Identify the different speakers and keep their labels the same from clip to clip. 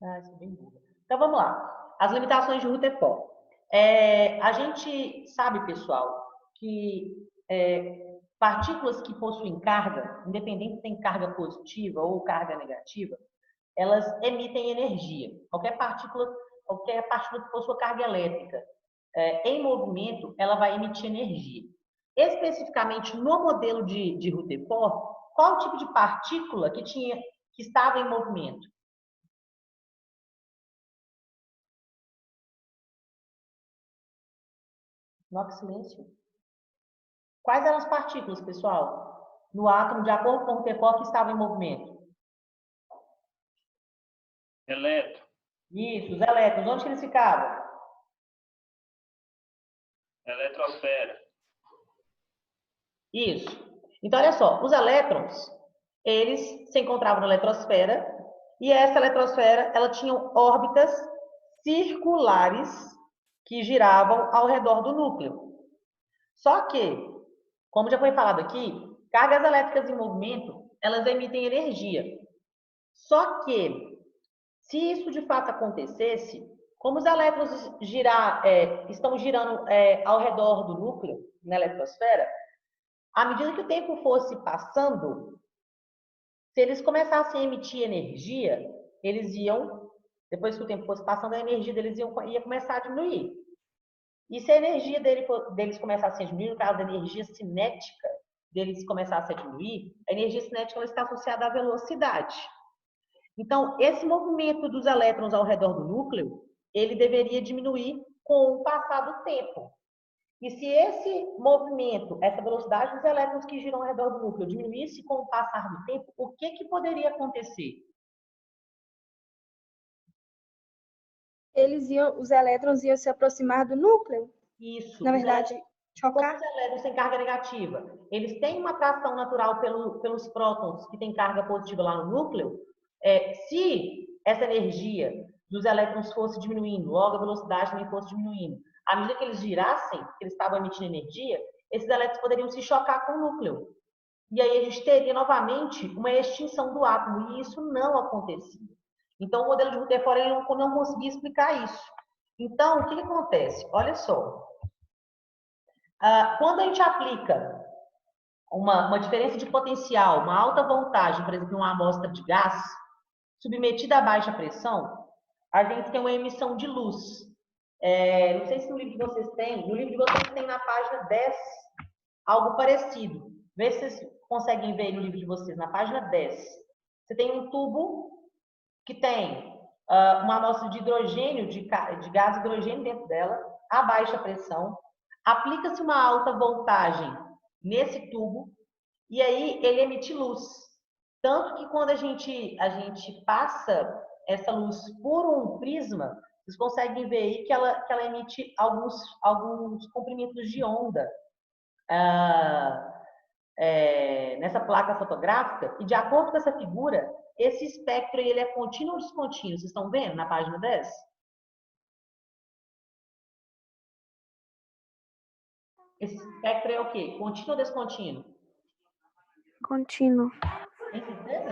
Speaker 1: Ah, isso é bem burra. Então vamos lá. As limitações de Rutherford. A gente sabe, pessoal, que partículas que possuem carga, independente se tem carga positiva ou carga negativa, elas emitem energia. Qualquer partícula que possua carga elétrica em movimento, ela vai emitir energia. Especificamente no modelo de Rutherford, qual tipo de partícula que estava em movimento? Nossa, silêncio. Quais eram as partículas, pessoal? No átomo, de acordo com o Rutherford, que estava em movimento?
Speaker 2: Elétron,
Speaker 1: Isso, os elétrons. Onde que eles ficavam?
Speaker 2: eletrosfera,
Speaker 1: Isso. Então, olha só, os elétrons, eles se encontravam na eletrosfera, e essa eletrosfera, ela tinha órbitas circulares que giravam ao redor do núcleo. Só que, como já foi falado aqui, cargas elétricas em movimento, elas emitem energia. Só que, se isso de fato acontecesse, como os elétrons estão girando ao redor do núcleo, na eletrosfera, à medida que o tempo fosse passando, se eles começassem a emitir energia, eles iam, depois que o tempo fosse passando, a energia deles ia começar a diminuir. E se a energia deles começasse a diminuir, no caso da energia cinética deles começasse a diminuir, a energia cinética ela está associada à velocidade. Então, esse movimento dos elétrons ao redor do núcleo, ele deveria diminuir com o passar do tempo. E se esse movimento, essa velocidade dos elétrons que giram ao redor do núcleo diminuísse com o passar do tempo, o que poderia acontecer?
Speaker 3: Os elétrons iam se aproximar do núcleo,
Speaker 1: Isso,
Speaker 3: na verdade,
Speaker 1: como
Speaker 3: chocar.
Speaker 1: os elétrons têm carga negativa, eles têm uma atração natural pelos prótons que têm carga positiva lá no núcleo. Se essa energia dos elétrons fosse diminuindo, logo a velocidade também fosse diminuindo, à medida que eles girassem, que eles estavam emitindo energia, esses elétrons poderiam se chocar com o núcleo. E aí a gente teria novamente uma extinção do átomo, e isso não acontecia. Então o modelo de Rutherford ele não conseguia explicar isso. Então, o que acontece? Olha só, quando a gente aplica uma diferença de potencial, uma alta voltagem, por exemplo, uma amostra de gás, submetida a baixa pressão, a gente tem uma emissão de luz. Não sei se no livro de vocês tem, no livro de vocês tem na página 10 algo parecido. Vê se vocês conseguem ver no livro de vocês, na página 10. Você tem um tubo que tem uma amostra de hidrogênio, de gás hidrogênio dentro dela, a baixa pressão. Aplica-se uma alta voltagem nesse tubo e aí ele emite luz. Tanto que quando a gente passa essa luz por um prisma, vocês conseguem ver aí que ela emite alguns comprimentos de onda nessa placa fotográfica. E de acordo com essa figura, esse espectro ele é contínuo ou descontínuo? Vocês estão vendo na página 10? Esse espectro é o quê? Contínuo ou descontínuo?
Speaker 4: Contínuo.
Speaker 1: Tem certeza?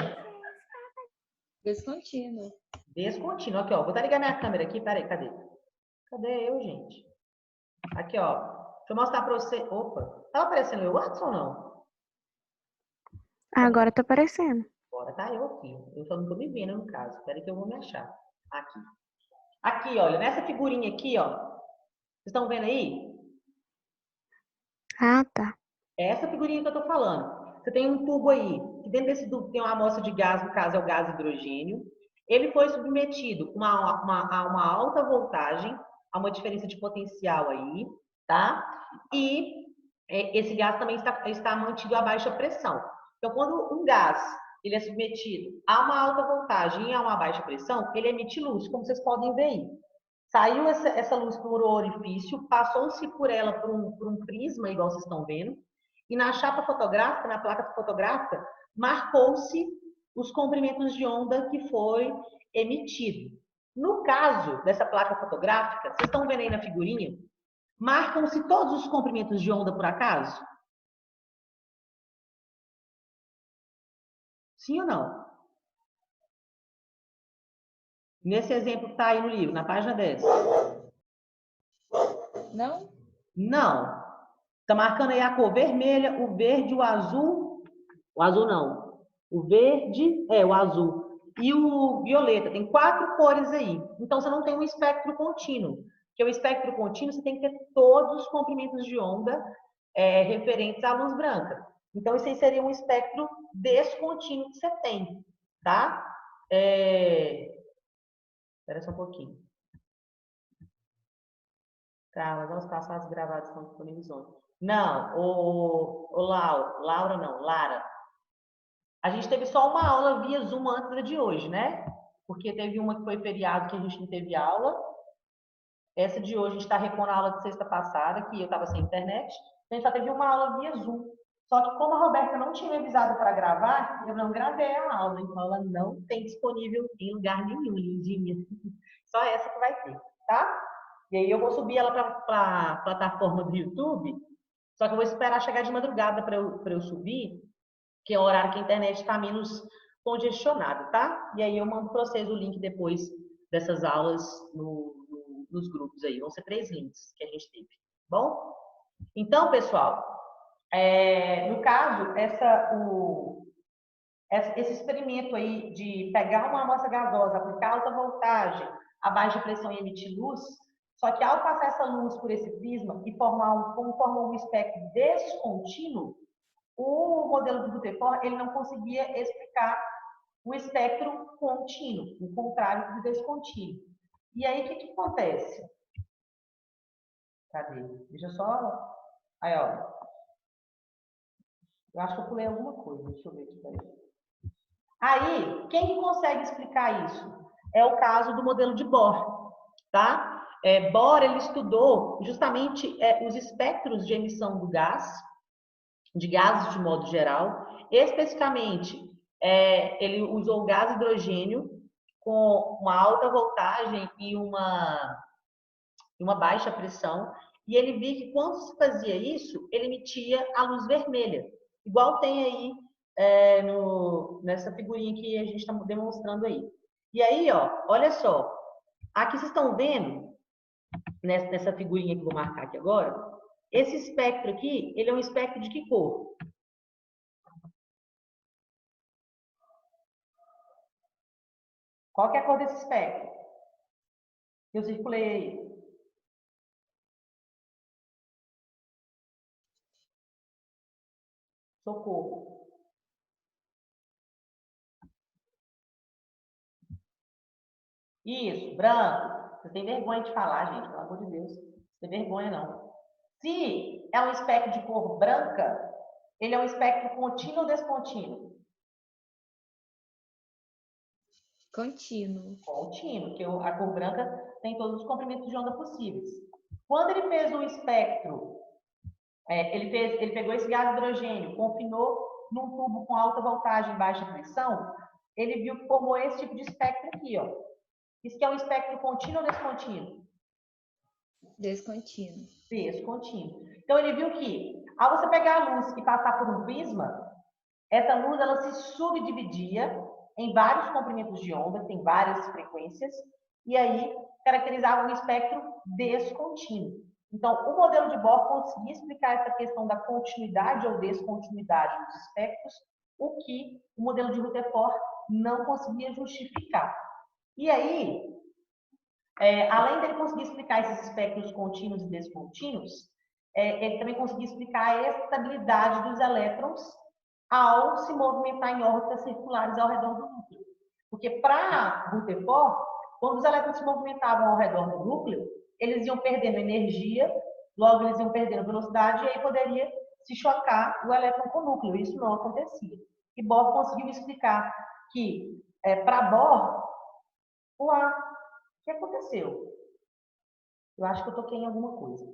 Speaker 5: Descontínuo.
Speaker 1: Descontínuo. Aqui, ó. Vou até ligar minha câmera aqui. Peraí, cadê? Cadê eu, gente? Aqui, ó. Deixa eu mostrar pra você. Opa. Tá aparecendo eu antes ou não?
Speaker 4: Agora tá aparecendo.
Speaker 1: Agora tá eu aqui. Eu só não tô me vendo, no caso. Espera que eu vou me achar. Aqui. Aqui, olha. Nessa figurinha aqui, ó. Vocês estão vendo aí?
Speaker 4: Ah, tá.
Speaker 1: É essa figurinha que eu tô falando. Você tem um tubo aí, que dentro desse tubo tem uma amostra de gás, no caso é o gás hidrogênio. Ele foi submetido a uma alta voltagem, a uma diferença de potencial aí, tá? E esse gás também está mantido a baixa pressão. Então, quando um gás ele é submetido a uma alta voltagem e a uma baixa pressão, ele emite luz, como vocês podem ver aí. Saiu essa luz por um orifício, passou-se por ela por um prisma, igual vocês estão vendo, e na chapa fotográfica, na placa fotográfica, marcou-se os comprimentos de onda que foi emitido. No caso dessa placa fotográfica, vocês estão vendo aí na figurinha, marcam-se todos os comprimentos de onda por acaso? Sim ou não? Nesse exemplo que está aí no livro, na página 10.
Speaker 5: Não?
Speaker 1: Não. Está marcando aí a cor vermelha, o verde, o azul. O azul não. O verde, o azul. E o violeta. Tem 4 cores aí. Então, você não tem um espectro contínuo. Porque o espectro contínuo, você tem que ter todos os comprimentos de onda referentes à luz branca. Então, isso aí seria um espectro descontínuo que você tem, tá? Espera só um pouquinho. Tá, mas os passados gravados estão disponíveis ontem. Não, Laura não, Lara. A gente teve só uma aula via Zoom antes da de hoje, né? Porque teve uma que foi feriado que a gente não teve aula. Essa de hoje a gente está repondo a aula de sexta passada, que eu estava sem internet. A gente só teve uma aula via Zoom. Só que como a Roberta não tinha me avisado para gravar, eu não gravei a aula. Então ela não tem disponível em lugar nenhum, lindinha. Só essa que vai ter, tá? E aí eu vou subir ela para a plataforma do YouTube. Só que eu vou esperar chegar de madrugada para eu subir, que é o horário que a internet está menos congestionada, tá? E aí eu mando para vocês o link depois dessas aulas nos grupos aí. Vão ser 3 links que a gente teve, bom? Então, pessoal, no caso, esse experimento aí de pegar uma amostra gasosa, aplicar alta voltagem a baixa pressão e emitir luz, só que ao passar essa luz por esse prisma e formar um espectro descontínuo, o modelo de Rutherford ele não conseguia explicar o espectro contínuo, o contrário do descontínuo. E aí, o que acontece? Cadê? Deixa eu só... Aí, ó. Eu acho que eu pulei alguma coisa. Deixa eu ver aqui. Peraí. Aí, quem consegue explicar isso? É o caso do modelo de Bohr, tá? Bohr, ele estudou justamente os espectros de emissão do gás, de gases de modo geral. Especificamente, ele usou o gás hidrogênio com uma alta voltagem e uma baixa pressão, e ele viu que quando se fazia isso, ele emitia a luz vermelha, igual tem aí nessa figurinha que a gente está demonstrando aí. E aí, ó, olha só, aqui vocês estão vendo, nessa figurinha que eu vou marcar aqui agora, esse espectro aqui, ele é um espectro de que cor? Qual que é a cor desse espectro? Eu circulei aí. Socorro. Isso, branco. Você tem vergonha de falar, gente, pelo amor de Deus. Não tem vergonha, não. Se é um espectro de cor branca, ele é um espectro contínuo ou descontínuo?
Speaker 5: Contínuo.
Speaker 1: Contínuo, porque a cor branca tem todos os comprimentos de onda possíveis. Quando ele fez o espectro, ele pegou esse gás hidrogênio, confinou num tubo com alta voltagem e baixa pressão, ele viu que formou esse tipo de espectro aqui, ó. Isso que é um espectro contínuo ou descontínuo?
Speaker 5: Descontínuo.
Speaker 1: Descontínuo. Então, ele viu que, ao você pegar a luz e passar por um prisma, essa luz ela se subdividia em vários comprimentos de onda, tem várias frequências, e aí caracterizava um espectro descontínuo. Então, o modelo de Bohr conseguia explicar essa questão da continuidade ou descontinuidade dos espectros, o que o modelo de Rutherford não conseguia justificar. E aí, além dele conseguir explicar esses espectros contínuos e descontínuos, ele também conseguia explicar a estabilidade dos elétrons ao se movimentar em órbitas circulares ao redor do núcleo. Porque para Rutherford, quando os elétrons se movimentavam ao redor do núcleo, eles iam perdendo energia, logo eles iam perdendo velocidade, e aí poderia se chocar o elétron com o núcleo. Isso não acontecia. E Bohr conseguiu explicar que, para Bohr, o que aconteceu? Eu acho que eu toquei em alguma coisa.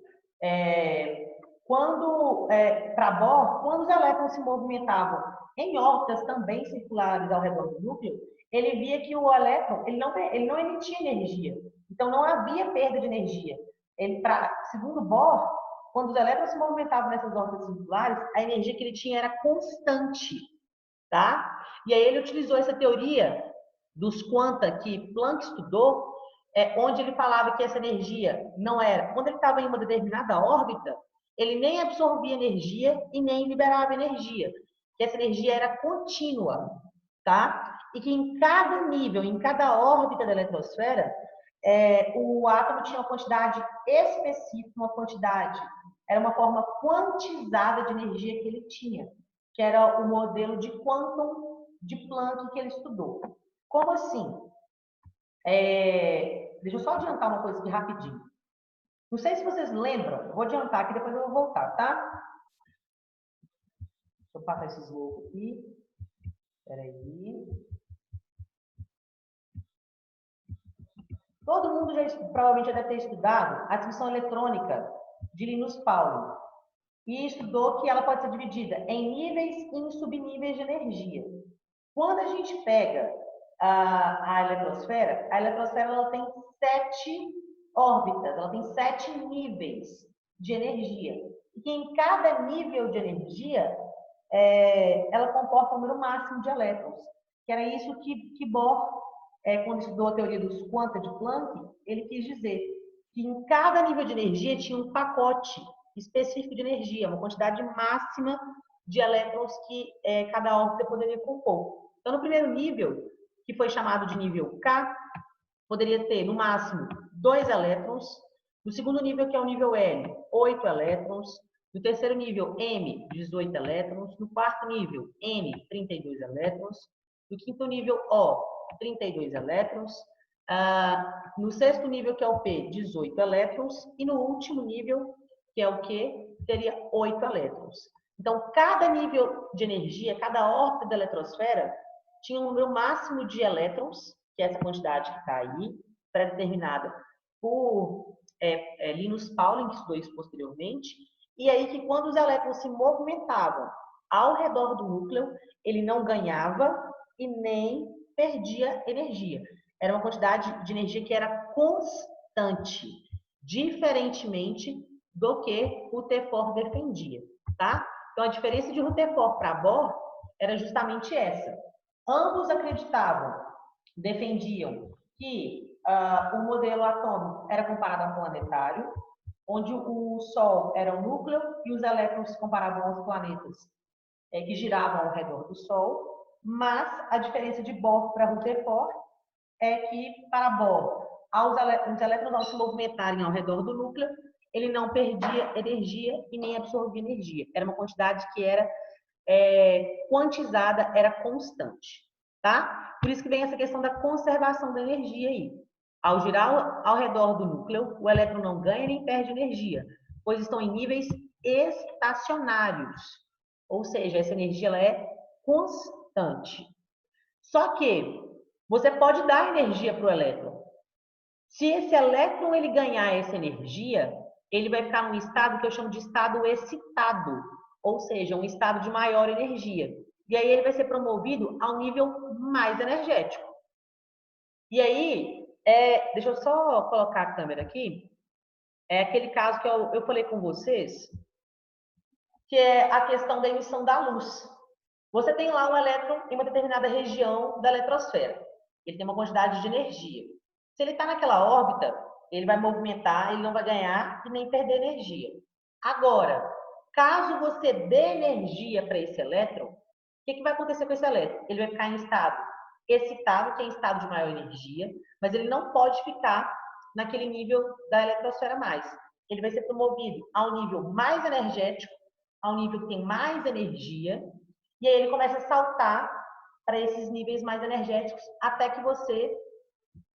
Speaker 1: Para Bohr, quando os elétrons se movimentavam em órbitas também circulares ao redor do núcleo, ele via que o elétron ele não emitia energia. Então, não havia perda de energia. Segundo Bohr, quando os elétrons se movimentavam nessas órbitas circulares, a energia que ele tinha era constante. Tá? E aí ele utilizou essa teoria dos quanta que Planck estudou, onde ele falava que essa energia não era... Quando ele estava em uma determinada órbita, ele nem absorvia energia e nem liberava energia. Que essa energia era contínua, tá? E que em cada nível, em cada órbita da eletrosfera, o átomo tinha uma quantidade específica, uma quantidade, era uma forma quantizada de energia que ele tinha, que era o modelo de quantum de Planck que ele estudou. Como assim? Deixa eu só adiantar uma coisa aqui rapidinho. Não sei se vocês lembram, vou adiantar aqui, depois eu vou voltar, tá? Deixa eu passar esses loucos aqui. Espera aí. Todo mundo provavelmente já deve ter estudado a discussão eletrônica de Linus Pauling. E estudou que ela pode ser dividida em níveis e em subníveis de energia. Quando a gente pega a eletrosfera ela tem 7 órbitas, ela tem 7 níveis de energia. E que em cada nível de energia, ela comporta um número máximo de elétrons. Que era isso que Bohr, quando estudou a teoria dos quanta de Planck, ele quis dizer que em cada nível de energia tinha um pacote específico de energia, uma quantidade máxima de elétrons que cada órbita poderia compor. Então, no primeiro nível, que foi chamado de nível K, poderia ter, no máximo, 2 elétrons. No segundo nível, que é o nível L, 8 elétrons. No terceiro nível, M, 18 elétrons. No quarto nível, N, 32 elétrons. No quinto nível, O, 32 elétrons. No sexto nível, que é o P, 18 elétrons. E no último nível, que é o Q, teria 8 elétrons. Então, cada nível de energia, cada órbita da eletrosfera, tinha um número máximo de elétrons, que é essa quantidade que está aí, pré-determinada por Linus Pauling, que estudou isso posteriormente, e aí que quando os elétrons se movimentavam ao redor do núcleo, ele não ganhava e nem perdia energia. Era uma quantidade de energia que era constante, diferentemente do que Rutherford defendia, tá? Então, a diferença de Rutherford para Bohr era justamente essa. Ambos acreditavam, defendiam que o modelo atômico era comparado a um planetário, onde o Sol era o núcleo e os elétrons se comparavam aos planetas que giravam ao redor do Sol, mas a diferença de Bohr para Rutherford é que, para Bohr, os elétrons, ao se movimentarem ao redor do núcleo, ele não perdia energia e nem absorvia energia. Era uma quantidade que era quantizada, era constante, tá? Por isso que vem essa questão da conservação da energia aí. Ao girar ao redor do núcleo, o elétron não ganha nem perde energia, pois estão em níveis estacionários. Ou seja, essa energia ela é constante. Só que você pode dar energia para o elétron. Se esse elétron ele ganhar essa energia, ele vai ficar num estado que eu chamo de estado excitado, ou seja, um estado de maior energia. E aí ele vai ser promovido ao nível mais energético. E aí, deixa eu só colocar a câmera aqui, é aquele caso que eu falei com vocês, que é a questão da emissão da luz. Você tem lá um elétron em uma determinada região da eletrosfera. Ele tem uma quantidade de energia. Se ele está naquela órbita, ele vai movimentar, ele não vai ganhar e nem perder energia. Agora, caso você dê energia para esse elétron, o que vai acontecer com esse elétron? Ele vai ficar em estado excitado, que é em estado de maior energia, mas ele não pode ficar naquele nível da eletrosfera mais. Ele vai ser promovido ao nível mais energético, ao nível que tem mais energia, e aí ele começa a saltar para esses níveis mais energéticos até que você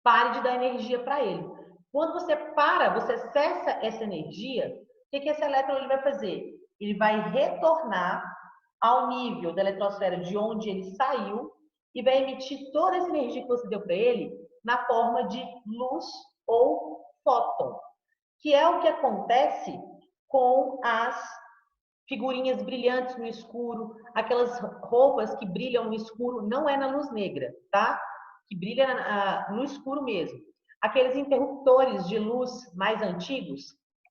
Speaker 1: pare de dar energia para ele. Quando você para, você cessa essa energia, o que esse elétron ele vai fazer? Ele vai retornar ao nível da eletrosfera de onde ele saiu e vai emitir toda essa energia que você deu para ele na forma de luz ou fóton, que é o que acontece com as figurinhas brilhantes no escuro, aquelas roupas que brilham no escuro, não é na luz negra, tá? Que brilha no escuro mesmo. Aqueles interruptores de luz mais antigos,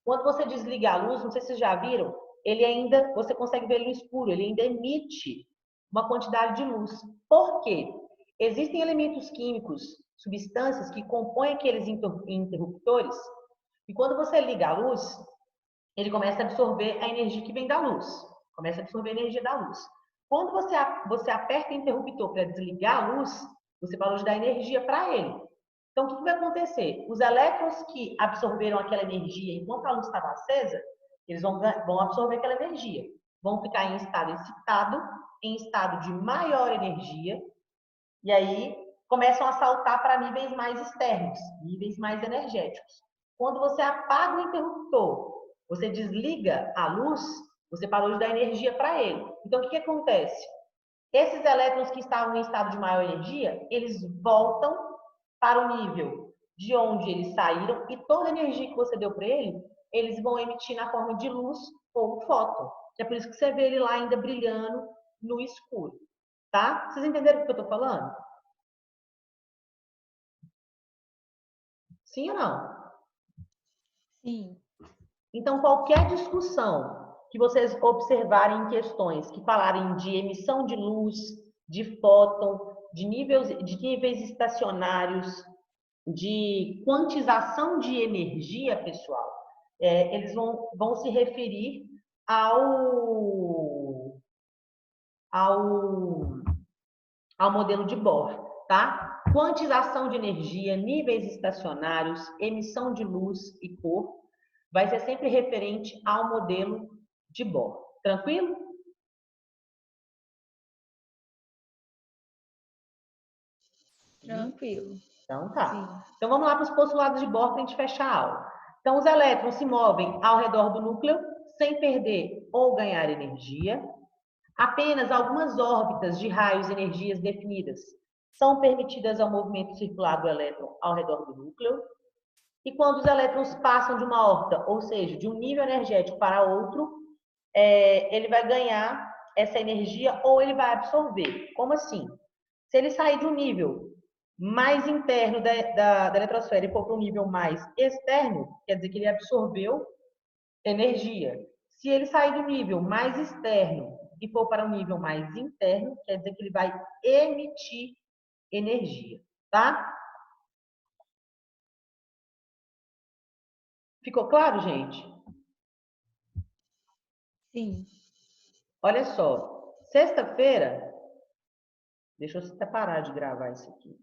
Speaker 1: quando você desliga a luz, não sei se vocês já viram, ele ainda, você consegue ver ele no escuro, ele ainda emite uma quantidade de luz. Por quê? Existem elementos químicos, substâncias que compõem aqueles interruptores, e quando você liga a luz, ele começa a absorver a energia que vem da luz. Começa a absorver a energia da luz. Quando você aperta o interruptor para desligar a luz, você parou de dar energia para ele. Então, o que vai acontecer? Os elétrons que absorveram aquela energia enquanto a luz estava acesa, eles vão absorver aquela energia. Vão ficar em estado excitado, em estado de maior energia, e aí começam a saltar para níveis mais externos, níveis mais energéticos. Quando você apaga o interruptor, você desliga a luz, você parou de dar energia para ele. Então, o que acontece? Esses elétrons que estavam em estado de maior energia, eles voltam para o nível de onde eles saíram e toda a energia que você deu para ele, eles vão emitir na forma de luz ou fóton. É por isso que você vê ele lá ainda brilhando no escuro. Tá? Vocês entenderam o que eu estou falando? Sim ou não?
Speaker 5: Sim.
Speaker 1: Então, qualquer discussão que vocês observarem em questões que falarem de emissão de luz, de fóton, de níveis estacionários, de quantização de energia, pessoal, eles vão se referir ao modelo de Bohr, tá? Quantização de energia, níveis estacionários, emissão de luz e cor, vai ser sempre referente ao modelo de Bohr. Tranquilo?
Speaker 5: Tranquilo.
Speaker 1: Então tá.
Speaker 5: Sim.
Speaker 1: Então vamos lá para os postulados de Bohr para a gente fechar a aula. Então os elétrons se movem ao redor do núcleo sem perder ou ganhar energia. Apenas algumas órbitas de raios e energias definidas são permitidas ao movimento circular do elétron ao redor do núcleo. E quando os elétrons passam de uma órbita, ou seja, de um nível energético para outro, ele vai ganhar essa energia ou ele vai absorver. Como assim? Se ele sair de um nível mais interno da eletrosfera e for para um nível mais externo, quer dizer que ele absorveu energia. Se ele sair do nível mais externo e for para um nível mais interno, quer dizer que ele vai emitir energia, tá? Ficou claro, gente?
Speaker 5: Sim.
Speaker 1: Olha só, sexta-feira, deixa eu parar de gravar isso aqui.